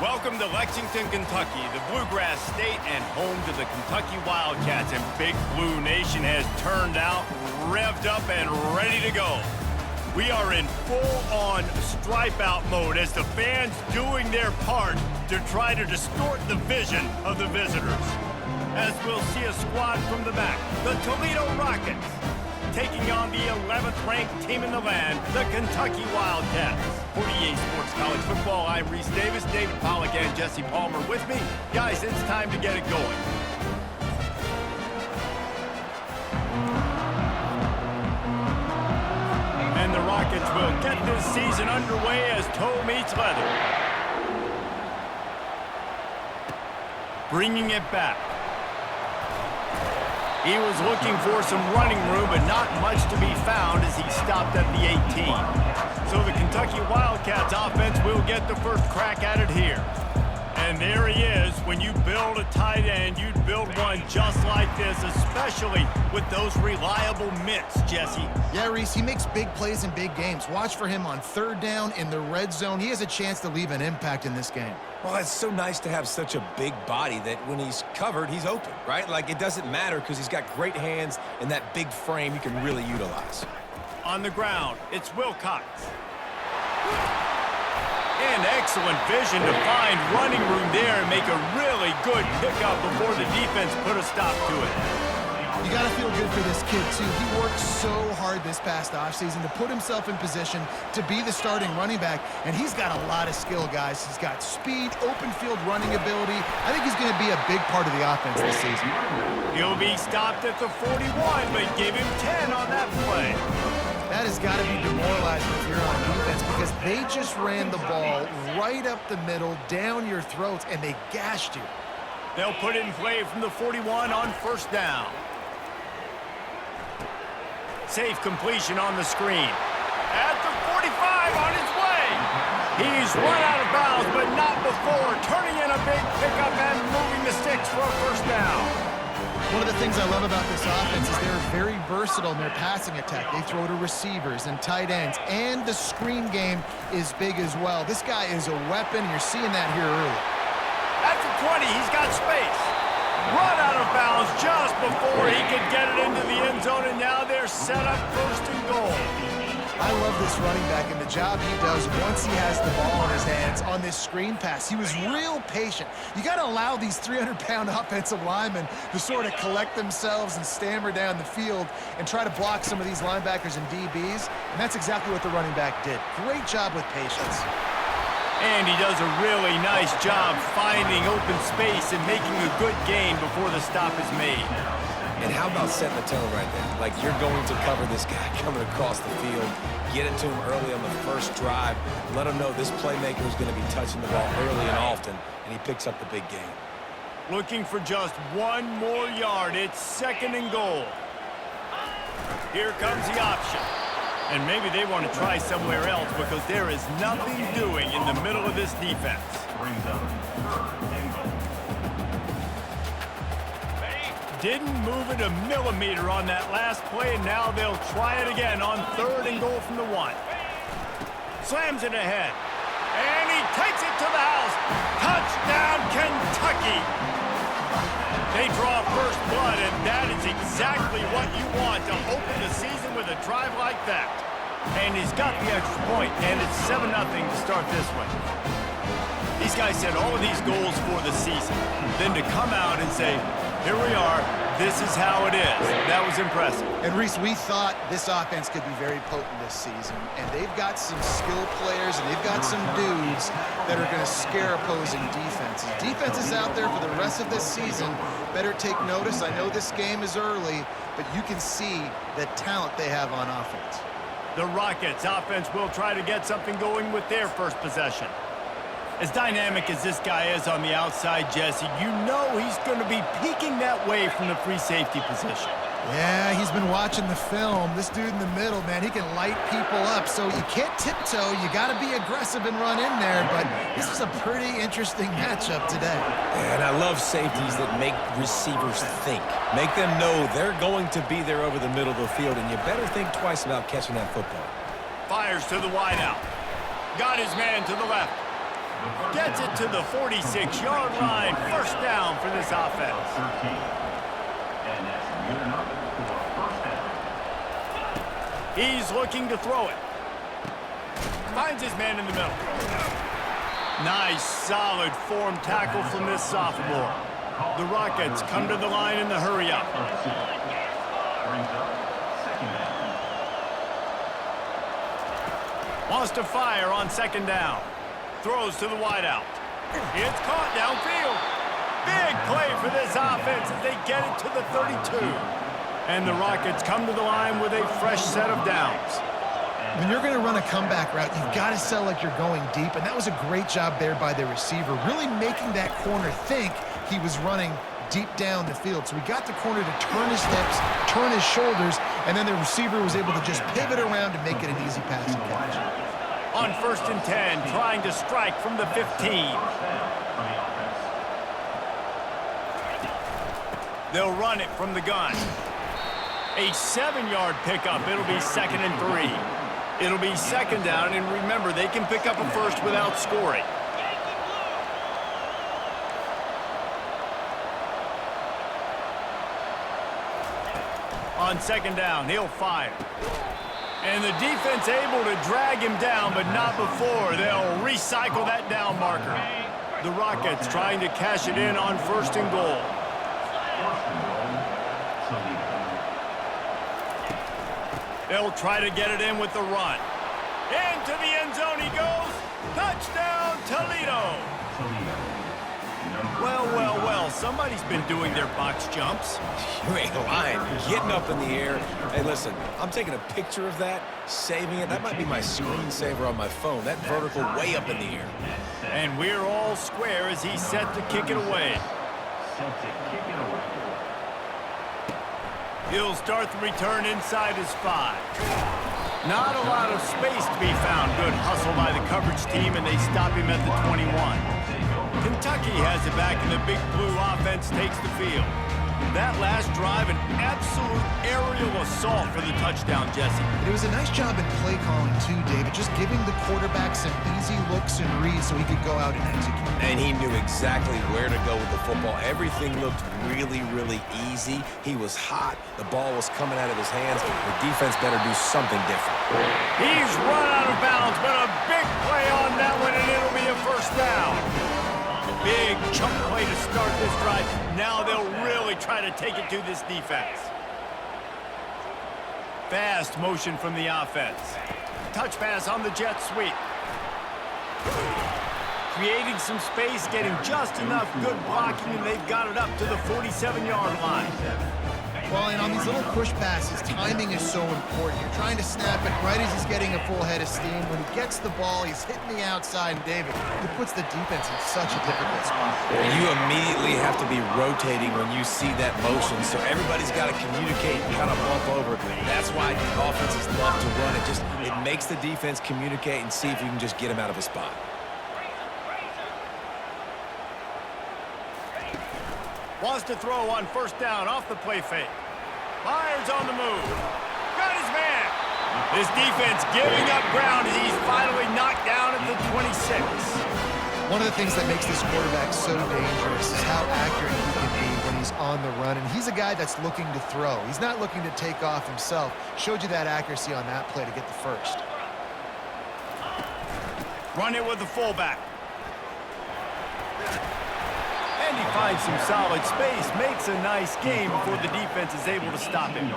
Welcome to Lexington, Kentucky, the Bluegrass State and home to the Kentucky Wildcats. And Big Blue Nation has turned out, revved up, and ready to go. We are in full-on stripe-out mode as the fans doing their part to try to distort the vision of the visitors. As we'll see a squad from the back, the Toledo Rockets, taking on the 11th ranked team in the land, the Kentucky Wildcats. 48 Sports College Football, I'm Reese Davis, David Pollack, and Jesse Palmer with me. Guys, it's time to get it going. And the Rockets will get this season underway as toe meets leather. Bringing it back. He was looking for some running room, but not much to be found as he stopped at the 18. So the Kentucky Wildcats offense will get the first crack at it here. And there he is. When you build a tight end, you'd build one just like this, especially with those reliable mitts, Jesse. Yeah, Reese, he makes big plays in big games. Watch for him on third down in the red zone. He has a chance to leave an impact in this game. Well, it's so nice to have such a big body that when he's covered, he's open, right? Like, it doesn't matter because he's got great hands and that big frame you can really utilize. On the ground, it's Wilcox. And excellent vision to find running room there and make a really good pickup before the defense put a stop to it. You got to feel good for this kid, too. He worked so hard this past offseason to put himself in position to be the starting running back, and he's got a lot of skill, guys. He's got speed, open field running ability. I think he's going to be a big part of the offense this season. He'll be stopped at the 41, but give him 10 on that play. That has got to be demoralizing if you're on defense because they just ran the ball right up the middle, down your throats, and they gashed you. They'll put it in play from the 41 on first down. Safe completion on the screen. At the 45 on his way. He's run out of bounds, but not before. Turning in a big pickup and moving the sticks for a first down. One of the things I love about this offense is they're very versatile in their passing attack. They throw to receivers and tight ends, and the screen game is big as well. This guy is a weapon, and you're seeing that here early. At the 20, he's got space. Run out of bounds just before he could get it into the end zone, and now they're set up first and goal. I love this running back and the job he does once he has the ball in his hands on this screen pass. He was real patient. You got to allow these 300-pound offensive linemen to sort of collect themselves and stammer down the field and try to block some of these linebackers and DBs, and that's exactly what the running back did. Great job with patience. And he does a really nice job finding open space and making a good gain before the stop is made. And how about setting the tone right there? Like, you're going to cover this guy coming across the field, get it to him early on the first drive, let him know this playmaker is going to be touching the ball early and often, and he picks up the big game. Looking for just one more yard. It's second and goal. Here comes the option. And maybe they want to try somewhere else because there is nothing doing in the middle of this defense. Didn't move it a millimeter on that last play, and now they'll try it again on third and goal from the 1. Slams it ahead. And he takes it to the house. Touchdown, Kentucky! They draw first blood, and that is exactly what you want to open the season with a drive like that. And he's got the extra point, and it's 7-0 to start this one. These guys set all of these goals for the season. Then to come out and say, here we are, this is how it is. That was impressive. And Reese, we thought this offense could be very potent this season, and they've got some skilled players, and they've got some dudes that are going to scare opposing defenses. Defenses out there for the rest of this season better take notice. I know this game is early, but you can see the talent they have on offense. The Rockets offense will try to get something going with their first possession. As dynamic as this guy is on the outside, Jesse, you know he's going to be peeking that way from the free safety position. Yeah, he's been watching the film. This dude in the middle, man, he can light people up. So you can't tiptoe. You got to be aggressive and run in there. But this is a pretty interesting matchup today. And I love safeties that make receivers think. Make them know they're going to be there over the middle of the field, and you better think twice about catching that football. Fires to the wideout. Got his man to the left. Gets it to the 46-yard line. First down for this offense. He's looking to throw it. Finds his man in the middle. Nice, solid form tackle from this sophomore. The Rockets come to the line in the hurry-up. Wants to fire on second down. Throws to the wideout. It's caught downfield. Big play for this offense as they get it to the 32. And the Rockets come to the line with a fresh set of downs. When you're going to run a comeback route, you've got to sell like you're going deep, and that was a great job there by the receiver, really making that corner think he was running deep down the field. So he got the corner to turn his hips, turn his shoulders, and then the receiver was able to just pivot around and make it an easy passing catch. On 1st and 10, trying to strike from the 15. They'll run it from the gun. A 7-yard pickup. It'll be 2nd and 3. It'll be second down, and remember, they can pick up a first without scoring. On second down, he'll fire. And the defense able to drag him down, but not before. They'll recycle that down marker. The Rockets trying to cash it in on 1st and goal. They'll try to get it in with the run. Into the end zone he goes. Touchdown, Toledo. Well, well, well, somebody's been doing their box jumps. You ain't lying. Getting up in the air. Hey, listen, I'm taking a picture of that, saving it. That might be my screensaver on my phone. That vertical way up in the air. And we're all square as he's set to kick it away. He'll start the return inside his 5. Not a lot of space to be found. Good hustle by the coverage team, and they stop him at the 21. Kentucky has it back, and the Big Blue offense takes the field. That last drive, an absolute aerial assault for the touchdown, Jesse. It was a nice job in play calling, too, David, just giving the quarterback some easy looks and reads so he could go out and execute. And he knew exactly where to go with the football. Everything looked really, really easy. He was hot. The ball was coming out of his hands. The defense better do something different. He's run out of bounds, but a big play on that one, and it'll be a first down. Big chunk play to start this drive. Now they'll really try to take it to this defense. Fast motion from the offense. Touch pass on the jet sweep. Creating some space, getting just enough good blocking, and they've got it up to the 47-yard line. Well, and on these little push passes, timing is so important. You're trying to snap it right as he's getting a full head of steam. When he gets the ball, he's hitting the outside, and David, it puts the defense in such a difficult spot. You immediately have to be rotating when you see that motion, so everybody's got to communicate and kind of bump over. That's why the offenses love to run it. It makes the defense communicate and see if you can just get him out of his spot. Wants to throw on 1st down off the play fake. Fires on the move. Got his man. This defense giving up ground as he's finally knocked down at the 26. One of the things that makes this quarterback so dangerous is how accurate he can be when he's on the run. And he's a guy that's looking to throw. He's not looking to take off himself. Showed you that accuracy on that play to get the first. Run it with the fullback. And he finds some solid space, makes a nice game before the defense is able to stop him.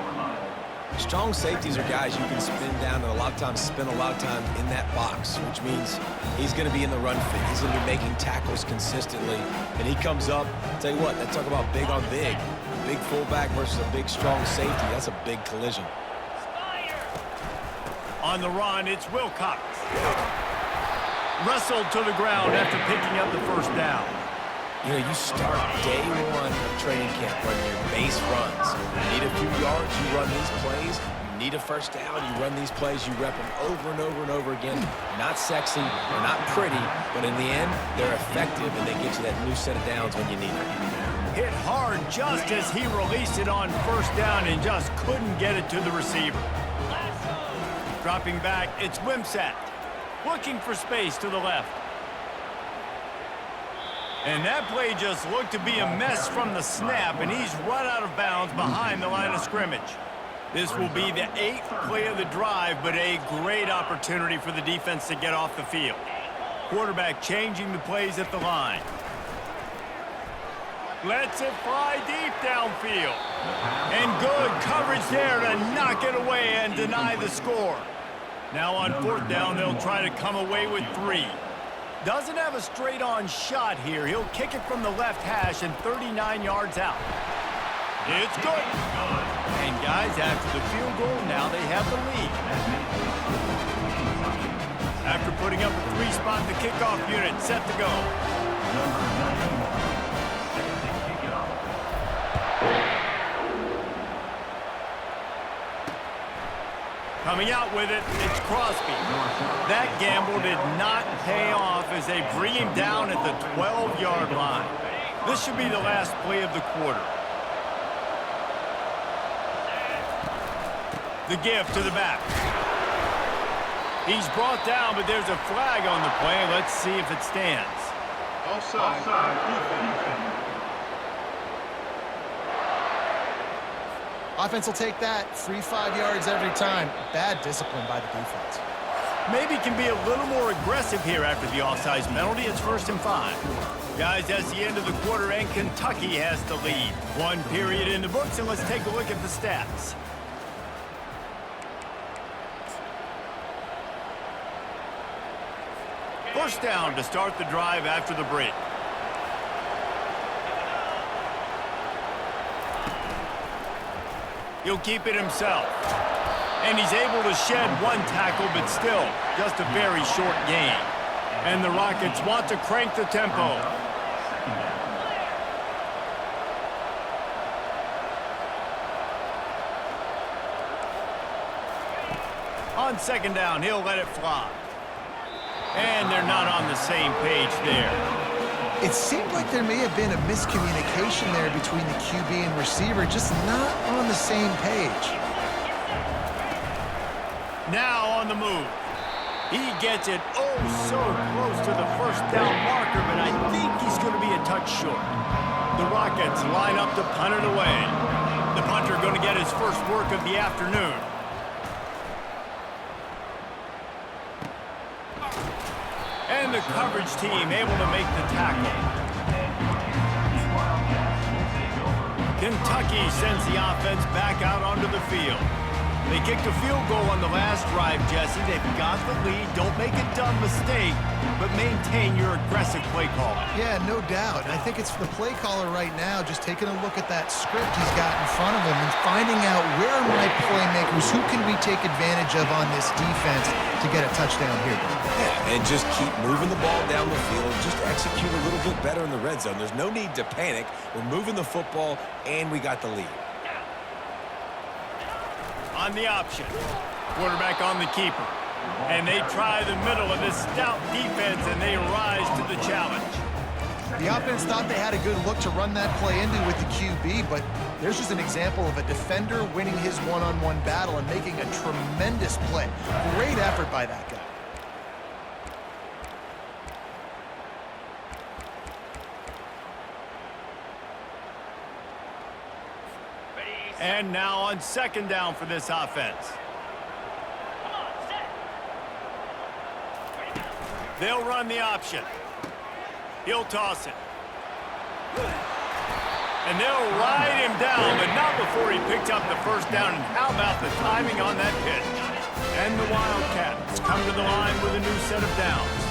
Strong safeties are guys you can spin down and a lot of times spend a lot of time in that box, which means he's going to be in the run fit. He's going to be making tackles consistently. And he comes up, tell you what, they talk about big on big. A big fullback versus a big, strong safety. That's a big collision. On the run, it's Wilcox. Wrestled to the ground after picking up the first down. You know, you start day one of training camp running your base runs. You need a few yards, you run these plays. You need a first down, you run these plays. You rep them over and over and over again. Not sexy, they're not pretty, but in the end, they're effective, and they get you that new set of downs when you need it. Hit hard just as he released it on 1st down and just couldn't get it to the receiver. Dropping back, it's Wimsatt. Looking for space to the left. And that play just looked to be a mess from the snap, and he's run out of bounds behind the line of scrimmage. This will be the 8th play of the drive, but a great opportunity for the defense to get off the field. Quarterback changing the plays at the line. Lets it fly deep downfield. And good coverage there to knock it away and deny the score. Now on 4th down, they'll try to come away with 3. Doesn't have a straight-on shot here. He'll kick it from the left hash and 39 yards out. It's good. And guys, after the field goal, now they have the lead. After putting up a 3-spot, the kickoff unit set to go. Coming out with it, it's Crosby. That gamble did not pay off as they bring him down at the 12-yard line. This should be the last play of the quarter. The give to the back. He's brought down, but there's a flag on the play. Let's see if it stands. Offside. Offense will take that. Free 5 yards every time. Bad discipline by the defense. Maybe can be a little more aggressive here after the offsides penalty. It's 1st and 5. Guys, that's the end of the quarter, and Kentucky has the lead. 1 period in the books, and let's take a look at the stats. First down to start the drive after the break. He'll keep it himself. And he's able to shed 1 tackle, but still, just a very short gain. And the Rockets want to crank the tempo. On 2nd down, he'll let it fly. And they're not on the same page there. It seemed like there may have been a miscommunication there between the QB and receiver, just not on the same page. Now on the move. He gets it so close to the 1st down marker, but I think he's going to be a touch short. The Rockets line up to punt it away. The punter going to get his first work of the afternoon. And the coverage team able to make the tackle. Kentucky sends the offense back out onto the field. They kicked a field goal on the last drive, Jesse. They've got the lead. Don't make a dumb mistake, but maintain your aggressive play call. Yeah, no doubt. And I think it's the play caller right now just taking a look at that script he's got in front of him and finding out where are my playmakers, who can we take advantage of on this defense to get a touchdown here. Yeah, and just keep moving the ball down the field. Just execute a little bit better in the red zone. There's no need to panic. We're moving the football, and we got the lead. On the option. Quarterback on the keeper. And they try the middle of this stout defense, and they rise to the challenge. The offense thought they had a good look to run that play into with the QB, but there's just an example of a defender winning his one-on-one battle and making a tremendous play. Great effort by that guy. And now on 2nd down for this offense. They'll run the option. He'll toss it. And they'll ride him down, but not before he picked up the 1st down. And how about the timing on that pitch? And the Wildcats come to the line with a new set of downs.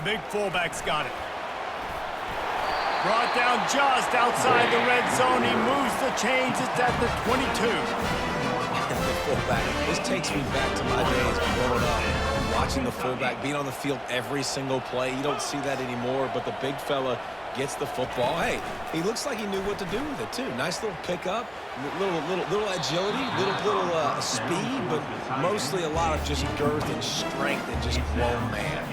Big fullback's got it. Brought down just outside the red zone. He moves the chains. It's at the 22. The fullback. This takes me back to my days growing up, watching the fullback being on the field every single play. You don't see that anymore, but the big fella gets the football. Hey, he looks like he knew what to do with it, too. Nice little pickup, little agility, little speed, but mostly a lot of just girth and strength and just grown man.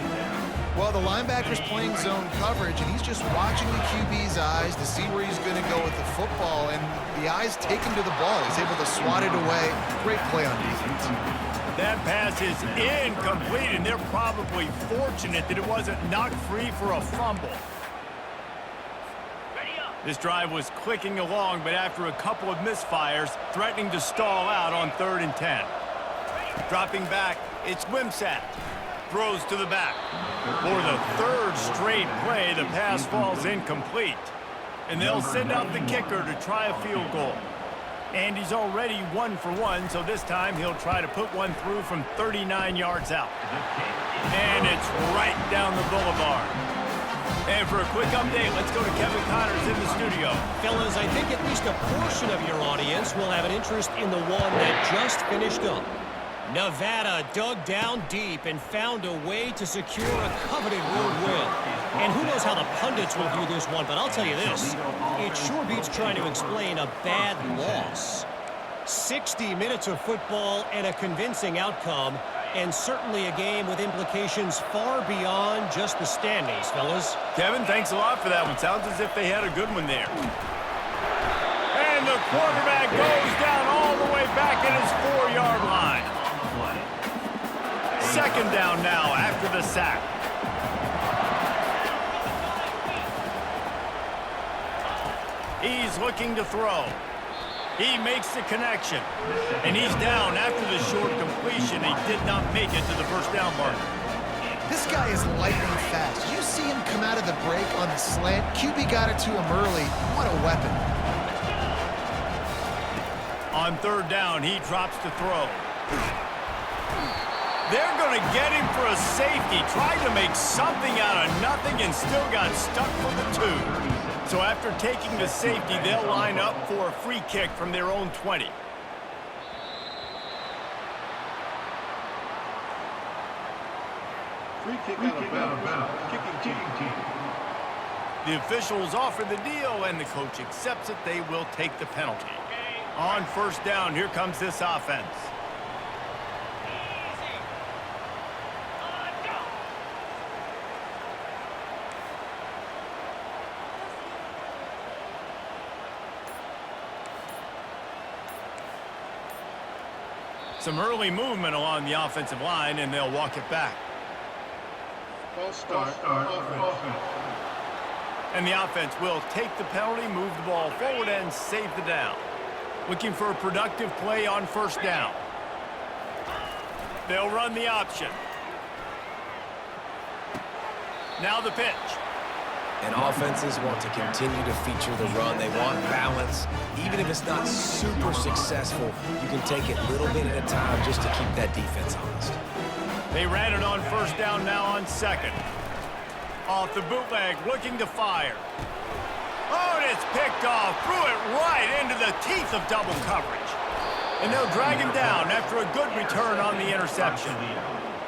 Well, the linebacker's playing zone coverage, and he's just watching the QB's eyes to see where he's going to go with the football, and the eyes take him to the ball. He's able to swat it away. Great play on defense. That pass is incomplete, and they're probably fortunate that it wasn't knocked free for a fumble. This drive was clicking along, but after a couple of misfires, threatening to stall out on 3rd and 10. Dropping back, it's Wimsatt. Throws to the back. For the 3rd straight play, the pass falls incomplete. And they'll send out the kicker to try a field goal. And he's already 1 for 1, so this time he'll try to put one through from 39 yards out. And it's right down the boulevard. And for a quick update, let's go to Kevin Connors in the studio. Fellas, I think at least a portion of your audience will have an interest in the one that just finished up. Nevada dug down deep and found a way to secure a coveted road win. And who knows how the pundits will view this one, but I'll tell you this. It sure beats trying to explain a bad loss. 60 minutes of football and a convincing outcome, and certainly a game with implications far beyond just the standings, fellas. Kevin, thanks a lot for that one. Sounds as if they had a good one there. And the quarterback goes down all the way back at his 4-yard line. 2nd down now after the sack. He's looking to throw. He makes the connection. And he's down after the short completion. He did not make it to the 1st down marker. This guy is lightning fast. You see him come out of the break on the slant. QB got it to him early. What a weapon. On 3rd down, he drops to throw. They're going to get him for a safety. Tried to make something out of nothing and still got stuck for the 2. So after taking the safety, they'll line up for a free kick from their own 20. Free kick out of bounds. Kicking team. The officials offer the deal, and the coach accepts it. They will take the penalty. On 1st down, here comes this offense. Some early movement along the offensive line, and they'll walk it back. False start. Offense. And the offense will take the penalty, move the ball forward, and save the down. Looking for a productive play on 1st down. They'll run the option. Now the pitch. And offenses want to continue to feature the run. They want balance. Even if it's not super successful, you can take it little bit at a time just to keep that defense honest. They ran it on 1st down, now on 2nd. Off the bootleg, looking to fire. Oh, and it's picked off. Threw it right into the teeth of double coverage. And they'll drag him down after a good return on the interception.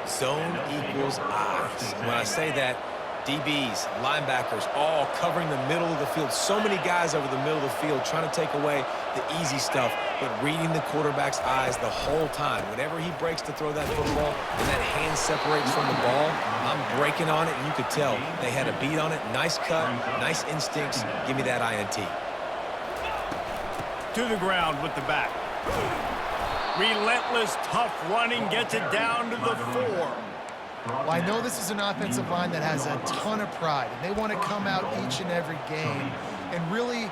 Zone equals eyes. When I say that, DBs, linebackers, all covering the middle of the field. So many guys over the middle of the field trying to take away the easy stuff, but reading the quarterback's eyes the whole time. Whenever he breaks to throw that football and that hand separates from the ball, I'm breaking on it, and you could tell they had a beat on it. Nice cut, nice instincts. Give me that INT. To the ground with the back. Relentless, tough running gets it down to the 4. Well, I know this is an offensive line that has a ton of pride, and they want to come out each and every game and really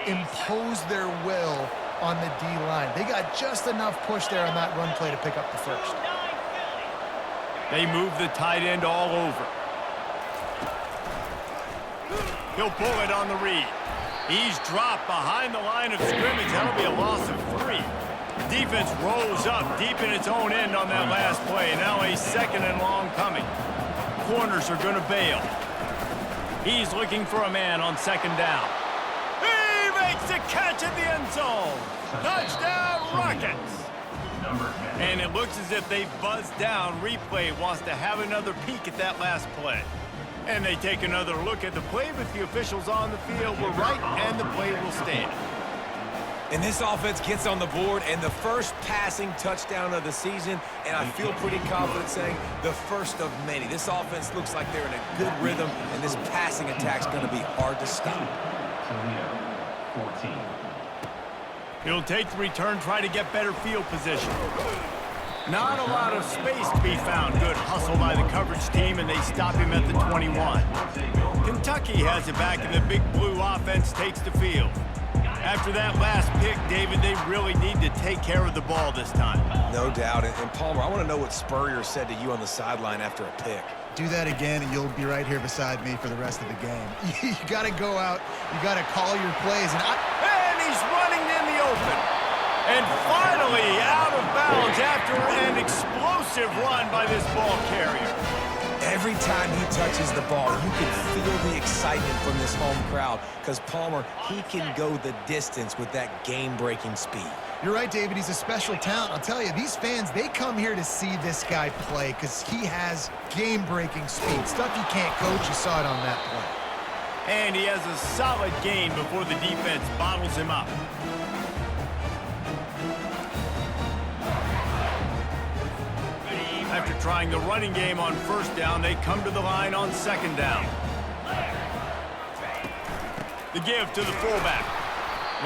impose their will on the D-line. They got just enough push there on that run play to pick up the 1st. They move the tight end all over. He'll pull it on the read. He's dropped behind the line of scrimmage. That'll be a loss of 3. Defense rolls up deep in its own end on that last play. Now a 2nd and long coming. Corners are going to bail. He's looking for a man on 2nd down. He makes the catch at the end zone. Touchdown, Rockets. And it looks as if they've buzzed down. Replay wants to have another peek at that last play. And they take another look at the play, but the officials on the field were right, and the play will stand. And this offense gets on the board, and the first passing touchdown of the season, and I feel pretty confident saying the first of many. This offense looks like they're in a good rhythm, and this passing attack's going to be hard to stop. Toledo, 14. He'll take the return, try to get better field position. Not a lot of space to be found. Good hustle by the coverage team, and they stop him at the 21. Kentucky has it back, and the big blue offense takes the field. After that last pick, David, they really need to take care of the ball this time. No doubt. And Palmer, I want to know what Spurrier said to you on the sideline after a pick. Do that again, and you'll be right here beside me for the rest of the game. You got to go out. You got to call your plays. And he's running in the open. And finally out of bounds after an explosive run by this ball carrier. Every time he touches the ball, you can feel the excitement from this home crowd because Palmer, he can go the distance with that game-breaking speed. You're right, David. He's a special talent. I'll tell you, these fans, they come here to see this guy play because he has game-breaking speed. Stuff you can't coach. You saw it on that play. And he has a solid gain before the defense bottles him up. After trying the running game on first down, they come to the line on second down. The give to the fullback.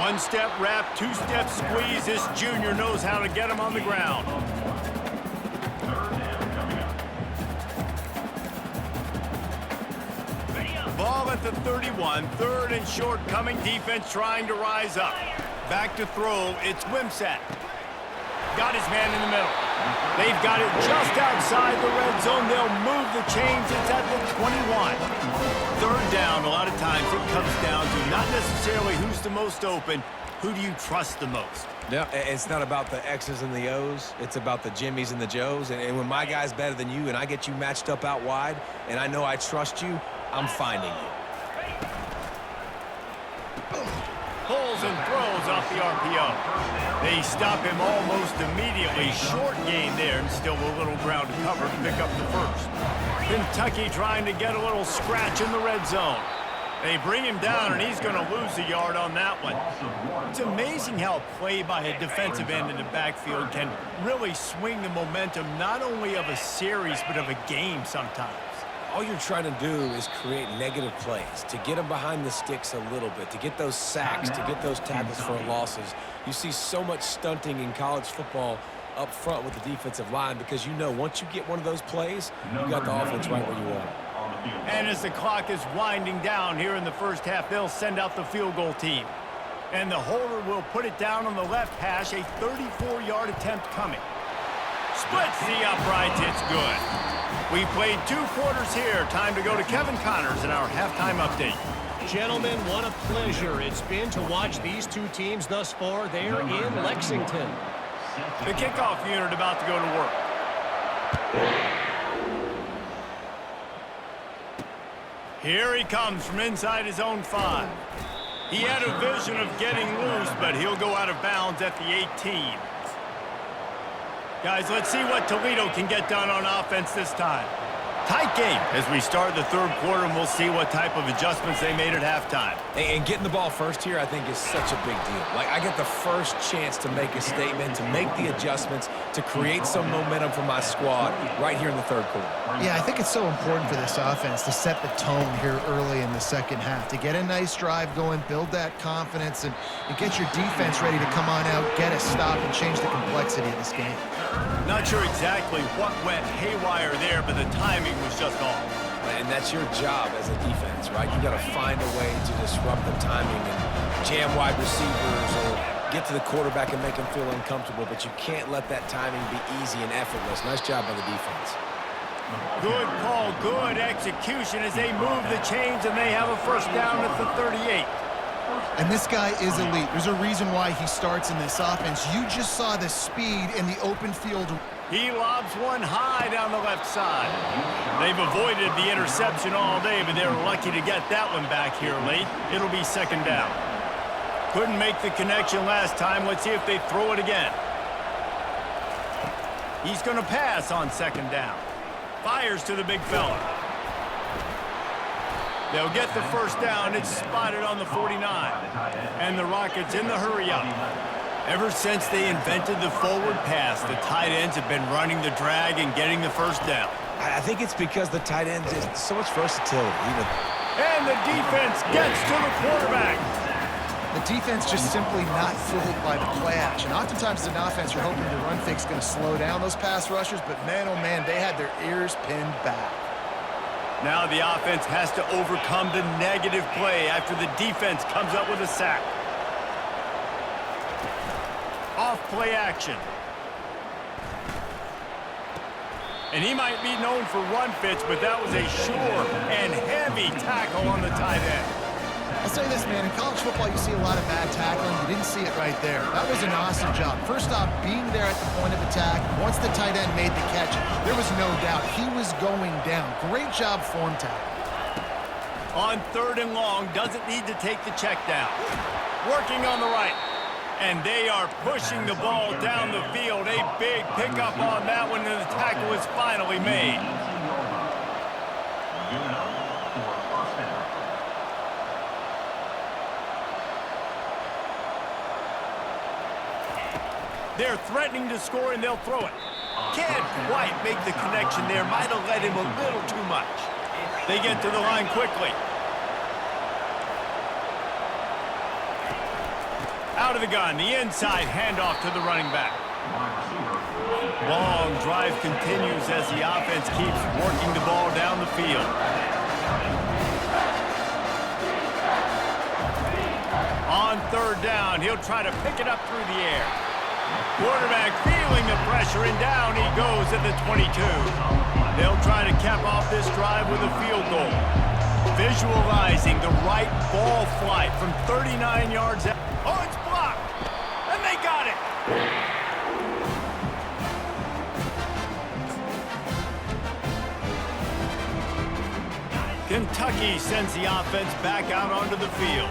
One-step wrap, two-step squeeze. This junior knows how to get him on the ground. Ball at the 31, third and short coming. Defense trying to rise up. Back to throw, it's Wimsatt. Got his man in the middle. They've got it just outside the red zone. They'll move the chains. It's at the 21. Third down, a lot of times it comes down to not necessarily who's the most open, who do you trust the most? Yeah, it's not about the X's and the O's. It's about the Jimmys and the Joes. And when my guy's better than you and I get you matched up out wide and I know I trust you, I'm finding you. Pulls and throws off the RPO. They stop him almost immediately. Short gain there and still a little ground to cover to pick up the first. Kentucky trying to get a little scratch in the red zone. They bring him down, and he's going to lose a yard on that one. It's amazing how a play by a defensive end in the backfield can really swing the momentum not only of a series but of a game sometimes. All you're trying to do is create negative plays, to get them behind the sticks a little bit, to get those sacks, to get those tackles for losses. You see so much stunting in college football up front with the defensive line because you know once you get one of those plays, you got the offense right where you want it. And as the clock is winding down here in the first half, they'll send out the field goal team. And the holder will put it down on the left hash, a 34-yard attempt coming. Splits the uprights, it's good. We played 2 quarters here. Time to go to Kevin Connors in our halftime update. Gentlemen, what a pleasure it's been to watch these two teams thus far there in Lexington. The kickoff unit about to go to work. Here he comes from inside his own 5. He had a vision of getting loose, but he'll go out of bounds at the 18. Guys, let's see what Toledo can get done on offense this time. Tight game as we start the third quarter, and we'll see what type of adjustments they made at halftime. And getting the ball first here, I think, is such a big deal. Like, I get the first chance to make a statement, to make the adjustments, to create some momentum for my squad right here in the third quarter. Yeah, I think it's so important for this offense to set the tone here early in the second half, to get a nice drive going, build that confidence, and get your defense ready to come on out, get a stop, and change the complexity of this game. Not sure exactly what went haywire there, but the timing was just off. And that's your job as a defense, right? You got to find a way to disrupt the timing and jam wide receivers or get to the quarterback and make him feel uncomfortable, but you can't let that timing be easy and effortless. Nice job by the defense. Good call, good execution as they move the chains, and they have a first down at the 38. And this guy is elite. There's a reason why he starts in this offense. You just saw the speed in the open field. He lobs one high down the left side. They've avoided the interception all day, but they're lucky to get that one back here late. It'll be second down. Couldn't make the connection last time. Let's see if they throw it again. He's going to pass on second down. Fires to the big fella. They'll get the first down. It's spotted on the 49. And the Rockets in the hurry up. Ever since they invented the forward pass, the tight ends have been running the drag and getting the first down. I think it's because the tight ends is so much versatility. And the defense gets to the quarterback. The defense just simply not fooled by the play action. Oftentimes, an offense, you're hoping the run fake's going to slow down those pass rushers, but man, oh man, they had their ears pinned back. Now the offense has to overcome the negative play after the defense comes up with a sack. Off play action. And he might be known for run fits, but that was a sure and heavy tackle on the tight end. I'll say this, man, in college football, you see a lot of bad tackling. You didn't see it right there. That was an awesome job. First off, being there at the point of attack. Once the tight end made the catch, there was no doubt he was going down. Great job form tackle. On 3rd and long, doesn't need to take the check down. Working on the right. And they are pushing the ball down the field. A big pickup on that one, and the tackle is finally made. They're threatening to score, and they'll throw it. Can't quite make the connection there. Might have led him a little too much. They get to the line quickly. Out of the gun, the inside handoff to the running back. Long drive continues as the offense keeps working the ball down the field. On 3rd down, he'll try to pick it up through the air. Quarterback feeling the pressure, and down he goes at the 22. They'll try to cap off this drive with a field goal. Visualizing the right ball flight from 39 yards out. Oh, it's blocked, and they got it. Kentucky sends the offense back out onto the field.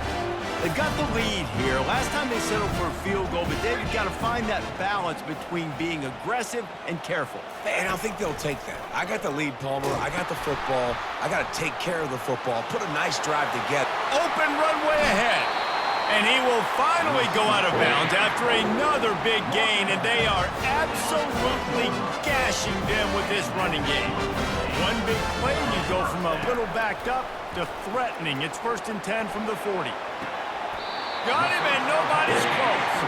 They've got the lead here. Last time they settled for a field goal, but they've got to find that balance between being aggressive and careful. And I think they'll take that. I got the lead, Palmer. I got the football. I got to take care of the football. Put a nice drive together. Open runway ahead. And he will finally go out of bounds after another big gain, and they are absolutely gashing them with this running game. One big play, you go from a little backed up to threatening. It's 1st and 10 from the 40. Got him, and nobody's close.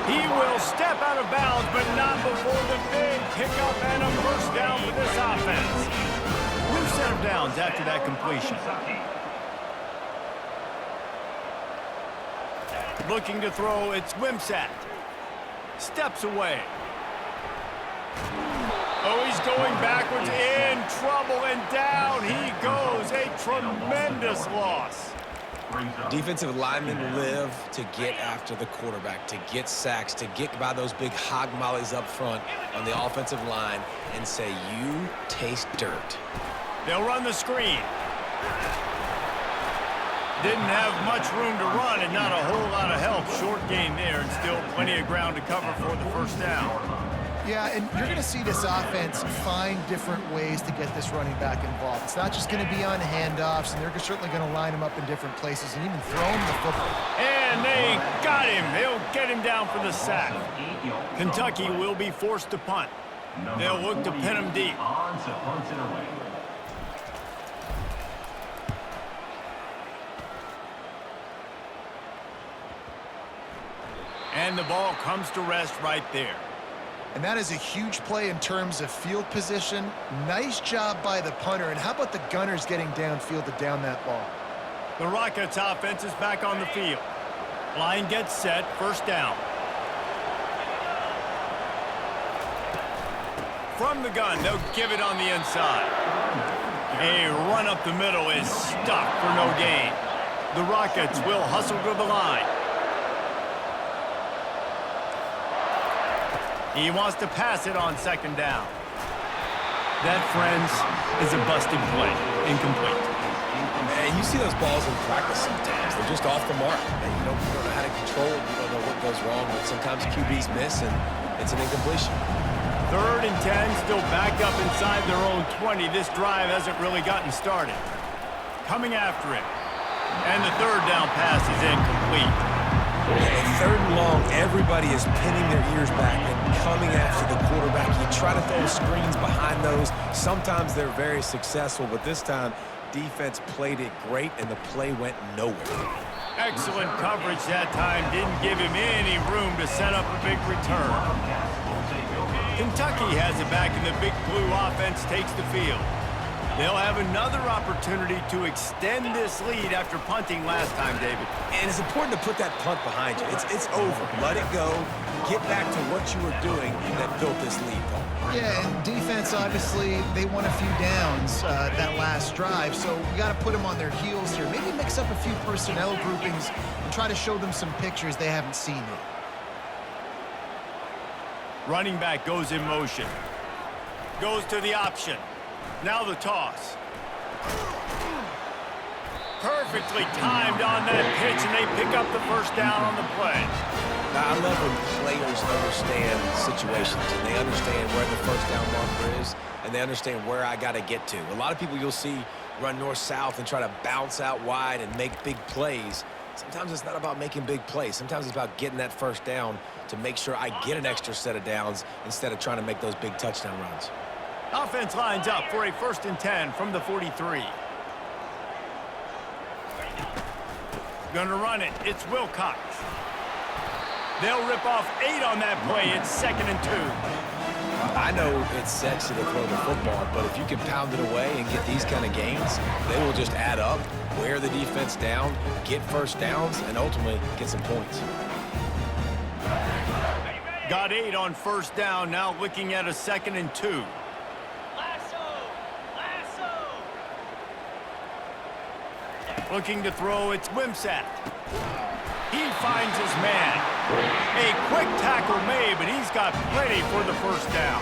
He will step out of bounds, but not before the big pickup and a first down for this offense. New set of downs after that completion. Looking to throw, it's Wimsatt. Steps away. Oh, he's going backwards, in trouble, and down he goes. A tremendous loss. Defensive linemen live to get after the quarterback, to get sacks, to get by those big hog mollies up front on the offensive line and say, you taste dirt. They'll run the screen. Didn't have much room to run and not a whole lot of help. Short gain there and still plenty of ground to cover for the first down. Yeah, and you're going to see this offense find different ways to get this running back involved. It's not just going to be on handoffs, and they're certainly going to line him up in different places and even throw him the football. And they got him. They'll get him down for the sack. Kentucky will be forced to punt. They'll look to pin him deep. And the ball comes to rest right there. And that is a huge play in terms of field position. Nice job by the punter. And how about the gunners getting downfield to down that ball? The Rockets offense is back on the field. Line gets set, first down. From the gun, they'll give it on the inside. A run up the middle is stuck for no gain. The Rockets will hustle to the line. He wants to pass it on 2nd down. That, friends, is a busted play. Incomplete. And you see those balls in practice sometimes. They're just off the mark. And you don't know how to control it. You don't know what goes wrong. But sometimes QBs miss, and it's an incompletion. 3rd and 10, still backed up inside their own 20. This drive hasn't really gotten started. coming after him. And the third down pass is incomplete. And third and long, everybody is pinning their ears back and coming after the quarterback. You try to throw screens behind those. Sometimes they're very successful, but this time, defense played it great, and the play went nowhere. Excellent coverage that time. Didn't give him any room to set up a big return. Kentucky has it back, and the Big Blue offense takes the field. They'll have another opportunity to extend this lead after punting last time, David. And it's important to put that punt behind you. It's over. Let it go. Get back to what you were doing that built this lead, Paul. Yeah, and defense, obviously, they won a few downs that last drive, so you got to put them on their heels here. Maybe mix up a few personnel groupings and try to show them some pictures they haven't seen yet. Running back goes in motion. Goes to the option. Now the toss. Perfectly timed on that pitch, and they pick up the first down on the play. Now, I love when players understand situations, and they understand where the first down marker is, and they understand where I got to get to. A lot of people you'll see run north-south and try to bounce out wide and make big plays. Sometimes it's not about making big plays. Sometimes it's about getting that first down to make sure I get an extra set of downs instead of trying to make those big touchdown runs. Offense lines up for a 1st and 10 from the 43. Gonna run it. It's Wilcox. They'll rip off 8 on that play. It's 2nd and 2. I know it's sexy to throw the football, but if you can pound it away and get these kind of gains, they will just add up, wear the defense down, get first downs, and ultimately get some points. Got 8 on 1st down. Now looking at a 2nd and 2. Looking to throw, it's Wimsatt. He finds his man. A quick tackle made, but he's got plenty for the first down.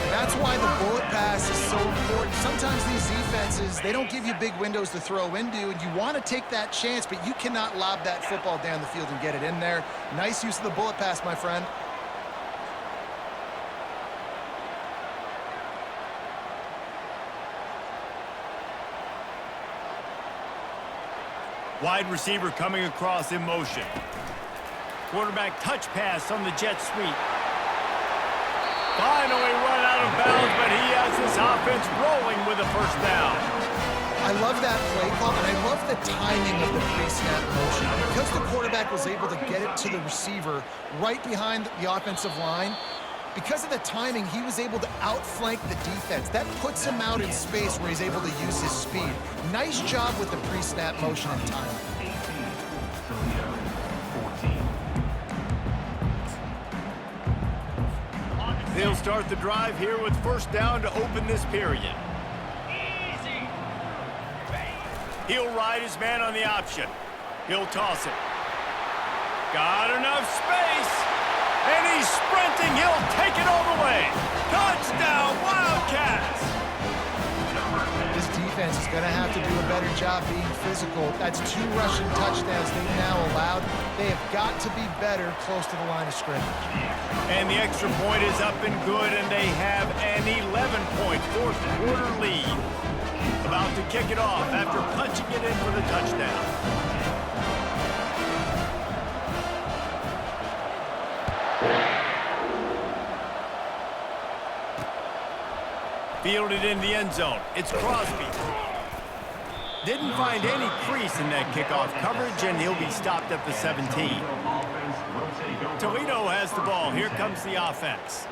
That's why the bullet pass is so important. Sometimes these defenses, they don't give you big windows to throw into, and you want to take that chance, but you cannot lob that football down the field and get it in there. Nice use of the bullet pass, my friend. Wide receiver coming across in motion. Quarterback touch pass on the jet sweep. Finally run out of bounds, but he has this offense rolling with a first down. I love that play call, and I love the timing of the pre-snap motion. Because the quarterback was able to get it to the receiver right behind the offensive line, because of the timing, he was able to outflank the defense. That puts him out in space where he's able to use his speed. Nice job with the pre-snap motion and timing. Toledo, 14. They'll start the drive here with first down to open this period. He'll ride his man on the option. He'll toss it. Got enough space. And he's sprinting. He'll take it all the way. Touchdown, Wildcats! This defense is going to have to do a better job being physical. That's 2 rushing touchdowns they've now allowed. They have got to be better close to the line of scrimmage. And the extra point is up and good, and they have an 11-point fourth-quarter lead. About to kick it off after punching it in for the touchdown. Fielded in the end zone. It's Crosby. Didn't find any crease in that kickoff coverage, and he'll be stopped at the 17. Toledo has the ball. Here comes the offense.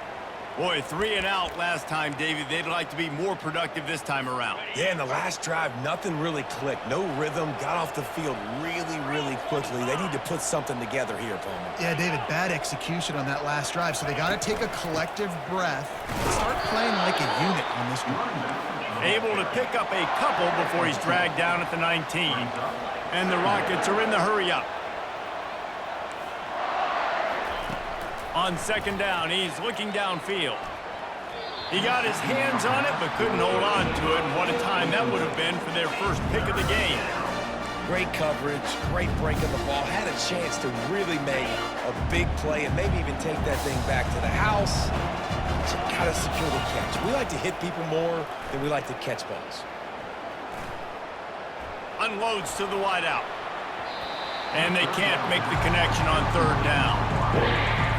Boy, 3 and out last time, David. They'd like to be more productive this time around. Yeah, in the last drive, nothing really clicked. No rhythm, got off the field really quickly. They need to put something together here, Palmer. Yeah, David, bad execution on that last drive, so they got to take a collective breath and start playing like a unit on this one. Able to pick up a couple before he's dragged down at the 19. And the Rockets are in the hurry-up. On 2nd down, he's looking downfield. He got his hands on it, but couldn't hold on to it. And what a time that would have been for their first pick of the game. Great coverage, great break of the ball. Had a chance to really make a big play and maybe even take that thing back to the house. But you gotta secure the catch. We like to hit people more than we like to catch balls. Unloads to the wideout. And they can't make the connection on third down.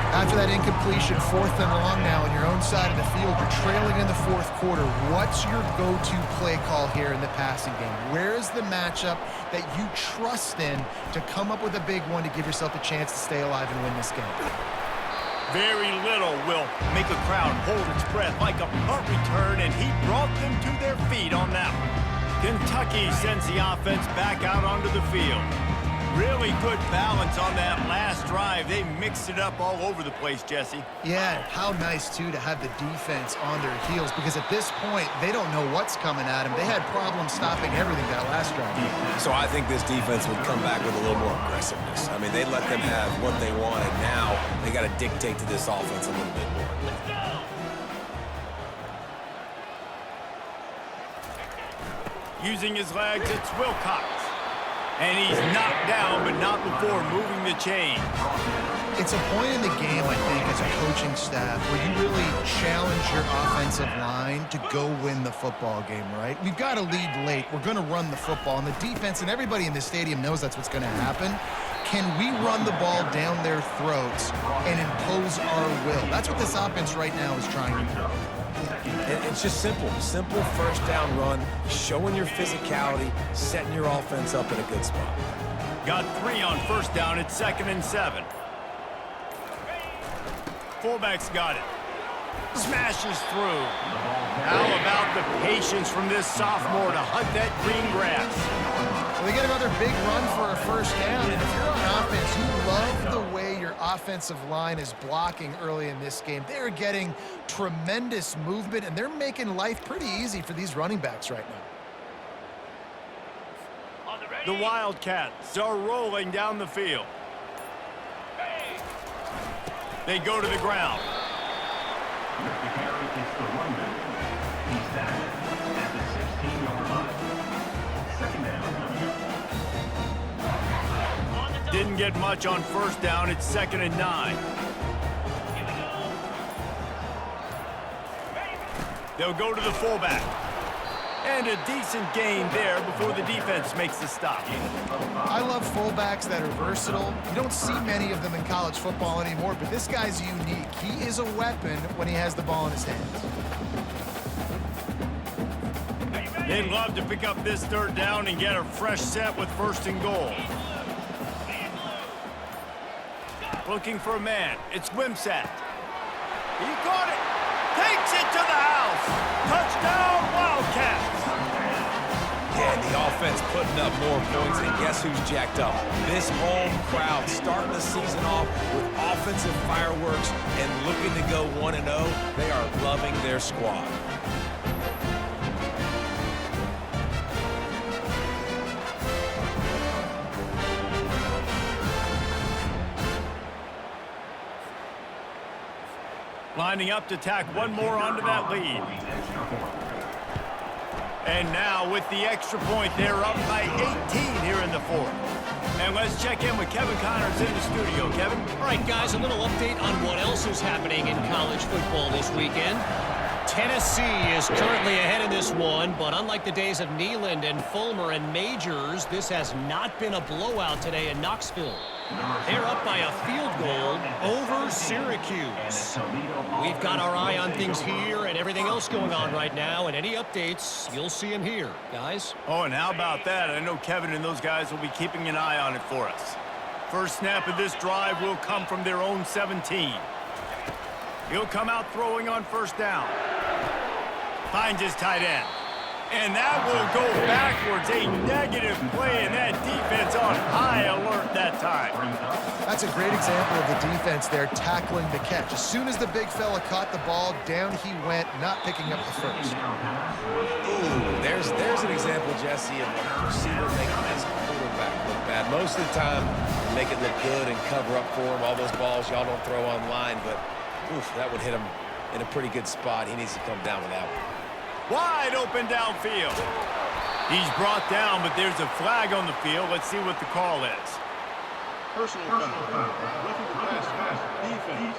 After that incompletion, 4th and long now on your own side of the field, you're trailing in the 4th quarter. What's your go-to play call here in the passing game? Where is the matchup that you trust in to come up with a big one to give yourself a chance to stay alive and win this game? Very little will make a crowd hold its breath like a punt return, and he brought them to their feet on that one. Kentucky sends the offense back out onto the field. Really good balance on that last drive. They mixed it up all over the place, Jesse. Yeah, how nice, too, to have the defense on their heels, because at this point, they don't know what's coming at them. They had problems stopping everything that last drive. So I think this defense would come back with a little more aggressiveness. I mean, they let them have what they wanted. Now they got to dictate to this offense a little bit more. Using his legs, it's Wilcox. And he's knocked down, but not before moving the chain. It's a point in the game, I think, as a coaching staff, where you really challenge your offensive line to go win the football game, right? We've got to lead late. We're going to run the football. And the defense and everybody in the stadium knows that's what's going to happen. Can we run the ball down their throats and impose our will? That's what this offense right now is trying to do. It's just simple first down run, showing your physicality, setting your offense up in a good spot. Got 3 on first down. It's 2nd and 7. Fullback's got it. Smashes through. How about the patience from this sophomore to hunt that green grass? Well, they get another big run for a first down, and if you're on offense, you love the way your offensive line is blocking early in this game. They're getting tremendous movement, and they're making life pretty easy for these running backs right now. The Wildcats are rolling down the field. They go to the ground. The carry is the lineman. He's tackled at the 16-yard line. 2nd down. Didn't get much on first down. It's 2nd and 9. They'll go to the fullback. And a decent gain there before the defense makes the stop. I love fullbacks that are versatile. You don't see many of them in college football anymore, but this guy's unique. He is a weapon when he has the ball in his hands. They'd love to pick up this third down and get a fresh set with 1st and goal. Looking for a man. It's Wimsatt. He caught it. Takes it to the house. Touchdown, Wildcats. Yeah, and the offense putting up more points, and guess who's jacked up? This home crowd starting the season off with offensive fireworks and looking to go 1-0. They are loving their squad. Lining up to tack one more onto that lead. And now with the extra point, they're up by 18 here in the 4th. And let's check in with Kevin Connors in the studio. Kevin? All right, guys, a little update on what else is happening in college football this weekend. Tennessee is currently ahead in this one, but unlike the days of Neyland and Fulmer and Majors, this has not been a blowout today in Knoxville. They're up by a field goal over Syracuse. We've got our eye on things here and everything else going on right now, and any updates, you'll see them here, guys. Oh, and how about that? I know Kevin and those guys will be keeping an eye on it for us. First snap of this drive will come from their own 17. He'll come out throwing on first down. Finds his tight end. And that will go backwards. A negative play, and that defense on high alert that time. That's a great example of the defense there tackling the catch. As soon as the big fella caught the ball, down he went, not picking up the first. Ooh, there's an example, Jesse, of a receiver making his quarterback look bad. Most of the time, make it look good and cover up for him. All those balls y'all don't throw online, but oof, that would hit him in a pretty good spot. He needs to come down with that one. Wide open downfield. He's brought down, but there's a flag on the field. Let's see what the call is. Personal foul. Roughing the passer. Defense.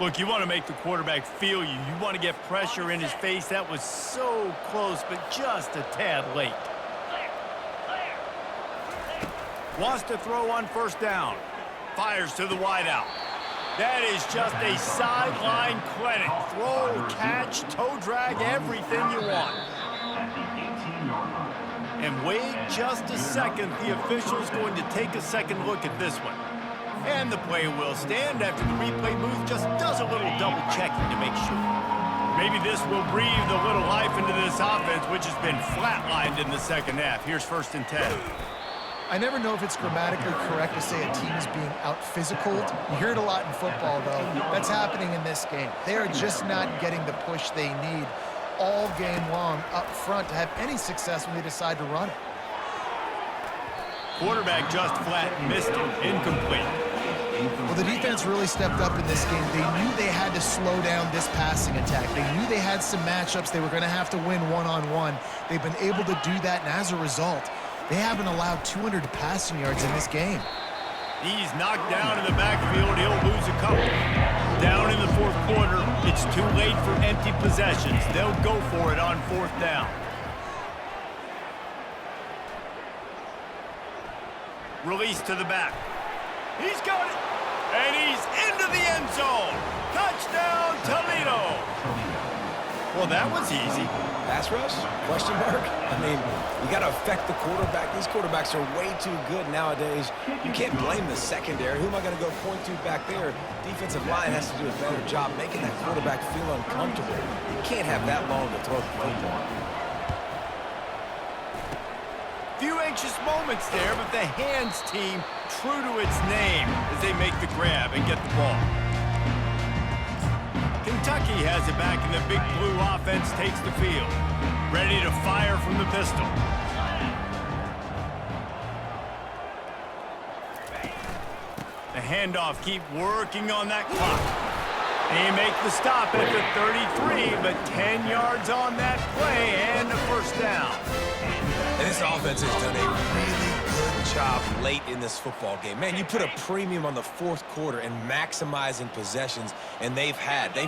Look, you want to make the quarterback feel you. You want to get pressure in his face. That was so close, but just a tad late. Wants to throw on first down. Fires to the wideout. That is just a sideline clinic. Throw, catch, toe drag, everything you want. And wait just a second. The official's going to take a second look at this one. And the play will stand after the replay booth just does a little double checking to make sure. Maybe this will breathe a little life into this offense, which has been flatlined in the second half. Here's 1st and 10. I never know if it's grammatically correct to say a team is being out-physicaled. You hear it a lot in football, though. That's happening in this game. They are just not getting the push they need all game long up front to have any success when they decide to run it. Quarterback just flat missed it. Incomplete. Well, the defense really stepped up in this game. They knew they had to slow down this passing attack. They knew they had some matchups they were going to have to win one-on-one. They've been able to do that, and as a result, they haven't allowed 200 passing yards in this game. He's knocked down in the backfield. He'll lose a couple. Down in the 4th quarter, it's too late for empty possessions. They'll go for it on 4th down. Release to the back. He's got it. And he's into the end zone. Touchdown, Toledo. Well, that was easy. Pass rush? Question mark? I mean, you got to affect the quarterback. These quarterbacks are way too good nowadays. You can't blame the secondary. Who am I going to go point to back there? Defensive line has to do a better job making that quarterback feel uncomfortable. You can't have that long to throw the football. Few anxious moments there, but the hands team true to its name as they make the grab and get the ball. Kentucky has it back, and the big blue offense takes the field. Ready to fire from the pistol. The handoff, keep working on that clock. They make the stop at the 33, but 10 yards on that play and a 1st down. And this offense has done a really good job late in this football game. Man, you put a premium on the 4th quarter and maximizing possessions, and they've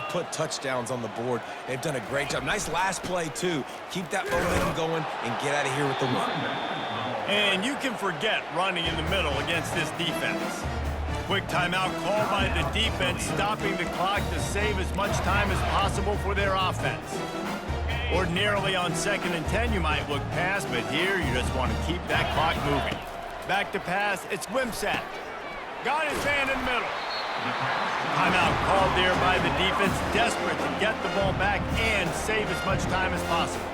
put touchdowns on the board. They've done a great job. Nice last play, too. Keep that momentum going and get out of here with the win. And you can forget running in the middle against this defense. Quick timeout called by the defense, stopping the clock to save as much time as possible for their offense. Ordinarily on 2nd and 10, you might look past, but here you just want to keep that clock moving. Back to pass, it's Wimsatt. Got his man in the middle. Timeout called there by the defense, desperate to get the ball back and save as much time as possible.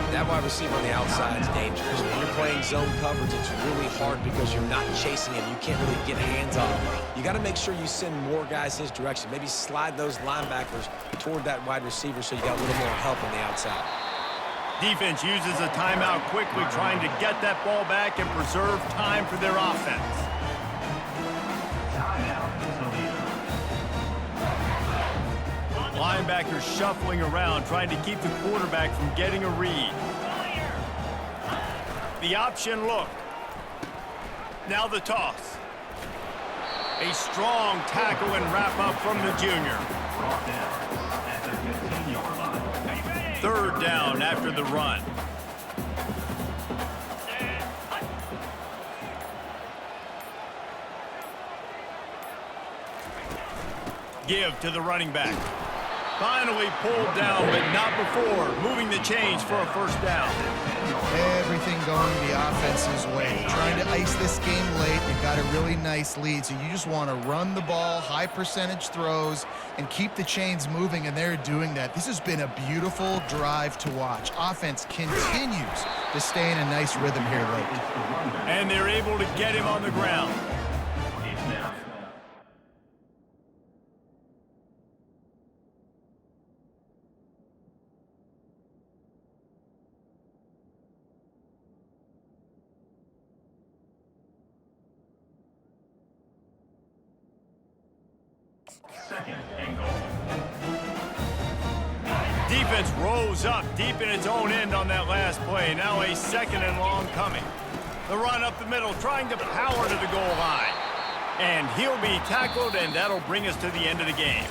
That wide receiver on the outside is dangerous. When you're playing zone coverage, it's really hard because you're not chasing him. You can't really get hands on him. You got to make sure you send more guys his direction. Maybe slide those linebackers toward that wide receiver so you got a little more help on the outside. Defense uses a timeout quickly, trying to get that ball back and preserve time for their offense. Linebackers shuffling around, trying to keep the quarterback from getting a read. The option look. Now the toss. A strong tackle and wrap up from the junior. 3rd down after the run. Give to the running back. Finally pulled down, but not before. Moving the chains for a 1st down. Everything going the offense's way. Trying to ice this game late. They've got a really nice lead, so you just want to run the ball, high percentage throws, and keep the chains moving, and they're doing that. This has been a beautiful drive to watch. Offense continues to stay in a nice rhythm here late. And they're able to get him on the ground. Defense rose up deep in its own end on that last play. Now a 2nd and long coming. The run up the middle, trying to power to the goal line. And he'll be tackled, and that'll bring us to the end of the game.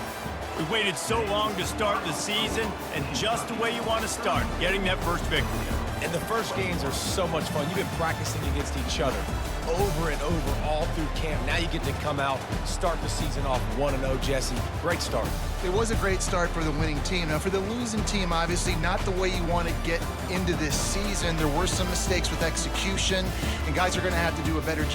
We waited so long to start the season, and just the way you want to start, getting that first victory. And the first games are so much fun. You've been practicing against each other over and over all through camp. Now you get to come out, start the season off 1-0, Jesse. Great start. It was a great start for the winning team. Now, for the losing team, obviously not the way you want to get into this season. There were some mistakes with execution, and guys are going to have to do a better job